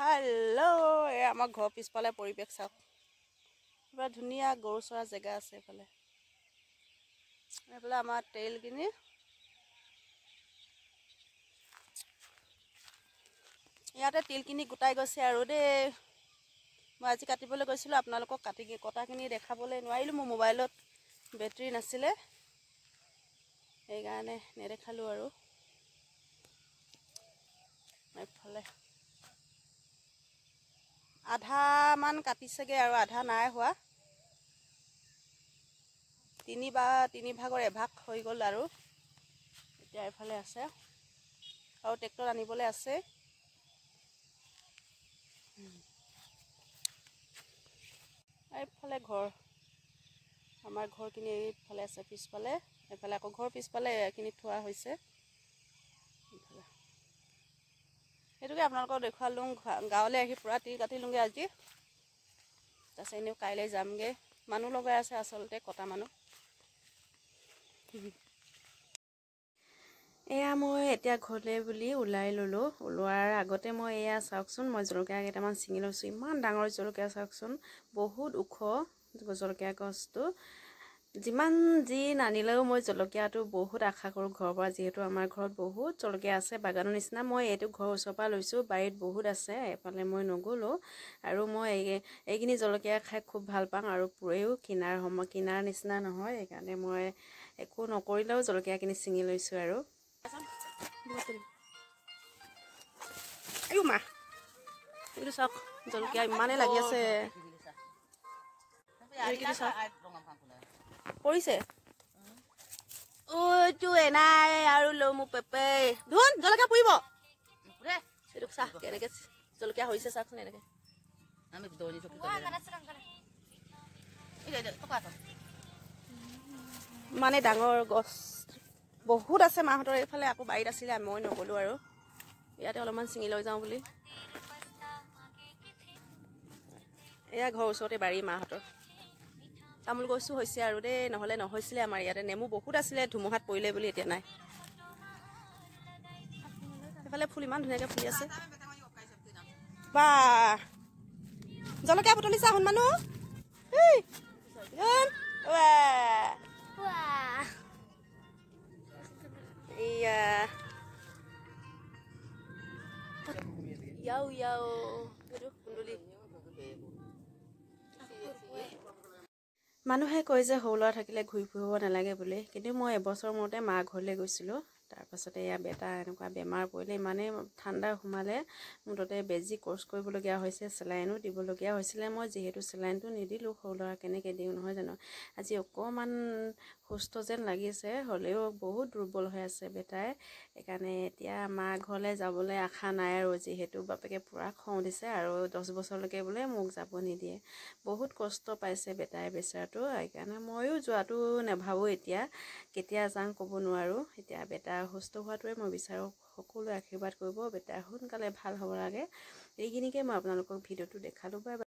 Hello' এই আমাৰ ঘৰৰ পিছফালে পৰিৱেশ চাওক পুৰা ধুনীয়া গৰু চৰা জেগা আছে এইফালে আমাৰ তেলখিনি ইয়াতে তিলখিনি গোটাই গৈছে আৰু দেই মই আজি কাটিবলৈ গৈছিলোঁ আপোনালোকক কটাখিনি দেখাবলৈ নোৱাৰিলোঁ মোৰ মোবাইলত বেটাৰী নাছিলে সেইকাৰণে নেদেখালোঁ আৰু এইফালে আধামান কাটিছেগৈ আৰু আধা নাই হোৱা তিনি ভাগৰ এভাগ হৈ গ'ল আৰু এতিয়া এইফালে আছে আৰু ট্ৰেক্টৰ আনিবলৈ আছে এইফালে ঘৰ আমাৰ ঘৰখিনি এইফালে আছে পিছফালে এইফালে আকৌ ঘৰ পিছফালে এইখিনি থোৱা হৈছে সেইটোকে আপোনালোকক দেখুৱালোঁ গাঁৱলৈ আহি পূৰা তিল কাটিলোঁগৈ আজি তাৰপিছত এনেও কাইলৈ যামগৈ মানুহ লগাই আছে আচলতে কটা মানুহ এয়া মই এতিয়া ঘৰলৈ বুলি ওলাই ল'লোঁ ওলোৱাৰ আগতে মই এয়া চাওকচোন মই জলকীয়া কেইটামান ছিঙি লৈছোঁ ইমান ডাঙৰ জলকীয়া চাওকচোন বহুত ওখ জলকীয়া গছটো যিমান যি নানিলেও মই জলকীয়াটো বহুত আশা কৰোঁ ঘৰৰ পৰা যিহেতু আমাৰ ঘৰত বহুত জলকীয়া আছে বাগানৰ নিচিনা মই এইটো ঘৰৰ ওচৰৰ পৰা লৈছোঁ বাৰীত বহুত আছে এফালে মই নগ'লোঁ আৰু মই এইখিনি জলকীয়া খাই খুব ভাল পাওঁ আৰু পুৰেও কিনাৰ নিচিনা নহয় সেইকাৰণে মই একো নকৰিলেও জলকীয়াখিনি ছিঙি লৈছোঁ আৰু মা এইটো চাওক জলকীয়া ইমানেই লাগি আছে পৰিছে ঐটো এনাই আৰু লওঁ মোৰ পেপে ধুন জলকীয়া পৰিব এইটো চাহ কেনেকৈ জলকীয়া হৈছে চাওকচোন এনেকৈ মানে ডাঙৰ গছ বহুত আছে মাহঁতৰ এইফালে আকৌ বাৰীত আছিলে মই নগ'লোঁ আৰু ইয়াতে অলপমান ছিঙি লৈ যাওঁ বুলি এয়া ঘৰৰ ওচৰতে বাৰী মাহঁতৰ তামোল গছো হৈছে আৰু দেই নহ'লে নহৈছিলে আমাৰ ইয়াতে নেমু বহুত আছিলে ধুমুহাত পৰিলে বুলি এতিয়া নাই এইফালে ফুল ইমান ধুনীয়াকৈ ফুলি আছে বা জলকীয়া বুটলিছা শুন মানুহ মানুহে কয় যে সৰু ল'ৰা থাকিলে ঘূৰি ফুৰিব নালাগে বুলি কিন্তু মই এবছৰ মূৰতে মা ঘৰলৈ গৈছিলোঁ তাৰপাছতে এয়া বেটা এনেকুৱা বেমাৰ পৰিলে ইমানেই ঠাণ্ডা সোমালে মুঠতে বেজী কোৰ্চ কৰিবলগীয়া হৈছে চেলাইনো দিবলগীয়া হৈছিলে মই যিহেতু চেলাইনটো নিদিলোঁ সৰু ল'ৰা কেনেকৈ দিওঁ নহয় জানো আজি অকণমান সুস্থ যেন লাগিছে হ'লেও বহুত দুৰ্বল হৈ আছে বেটাই সেইকাৰণে এতিয়া মা ঘৰলৈ যাবলৈ আশা নাই আৰু যিহেতু বাপেকে পূৰা খং দিছে আৰু 10 বছৰলৈকে বোলে মোক যাব নিদিয়ে বহুত কষ্ট পাইছে বেটাই বেচাৰটো সেইকাৰণে ময়ো যোৱাটো নাভাবোঁ এতিয়া কেতিয়া যাওঁ ক'ব নোৱাৰোঁ এতিয়া বেটা সুস্থ হোৱাটোৱে মই বিচাৰোঁ সকলোৱে আশীৰ্বাদ কৰিব বেটা সোনকালে ভাল হ'ব লাগে এইখিনিকে মই আপোনালোকক ভিডিঅ'টো দেখালোঁ বাই।